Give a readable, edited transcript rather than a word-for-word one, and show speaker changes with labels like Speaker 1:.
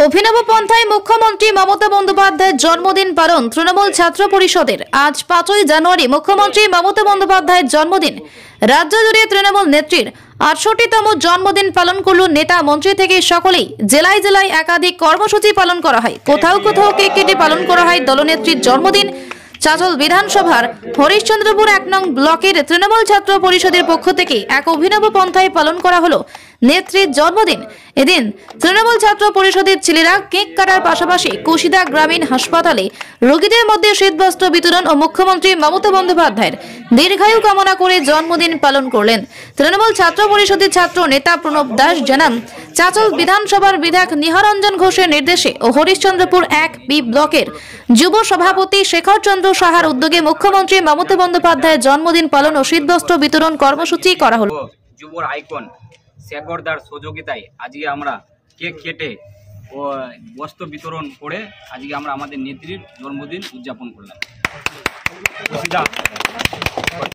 Speaker 1: অভিনব পন্থায় মুখ্যমন্ত্রী মমতা বন্দ্যোপাধ্যায়ের জন্মদিন পালন তৃণমূল ছাত্র পরিষদের। আজ 5ই জানুয়ারি মুখ্যমন্ত্রী মমতা বন্দ্যোপাধ্যায়ের জন্মদিন। রাজ্য জুড়ে তৃণমূল নেত্রীর 68তম জন্মদিন পালন করল নেতা মন্ত্রী থেকে সকলেই। জেলায় জেলায় একাধিক কর্মসূচি পালন করা হয়, কোথাও কোথাও কেক কেটে পালন করা হয় দলনেত্রীর জন্মদিন। চাচল বিধানসভার হরিশ্চন্দ্রপুর 1 নং ব্লকের তৃণমূল ছাত্র পরিষদের পক্ষ থেকে এক অভিনব পন্থায় পালন করা হলো নেত্রীর জন্মদিন। এদিন তৃণমূল ছাত্র পরিষদের ছেলেরা কেক কাটার পাশাপাশি কুশিদা গ্রামীণ হাসপাতালে রোগীদের মধ্যে শীতবস্ত্র বিতরণ ও মুখ্যমন্ত্রী মমতা বন্দ্যোপাধ্যায়ের দীর্ঘায়ু কামনা করে জন্মদিন পালন করলেন। তৃণমূল ছাত্র পরিষদের ছাত্র নেতা প্রণব দাস জানান, চাচল বিধানসভার বিধায়ক নিহারঞ্জন ঘোষের নির্দেশে ও হরিশ্চন্দ্রপুর 1B ব্লকের যুব সভাপতি শেখর চন্দ্র সাহার উদ্যোগে মুখ্যমন্ত্রী মমতা বন্দ্যোপাধ্যায়ের জন্মদিন পালন ও শীতবস্ত্র বিতরণ কর্মসূচি করা হলো।
Speaker 2: যুবর আইকন শেখরদার সহযোগিতায় আজকে আমরা কেক কেটে ও বস্ত্র বিতরণ করে আজকে আমরা আমাদের নেত্রীর জন্মদিন উদযাপন করলাম।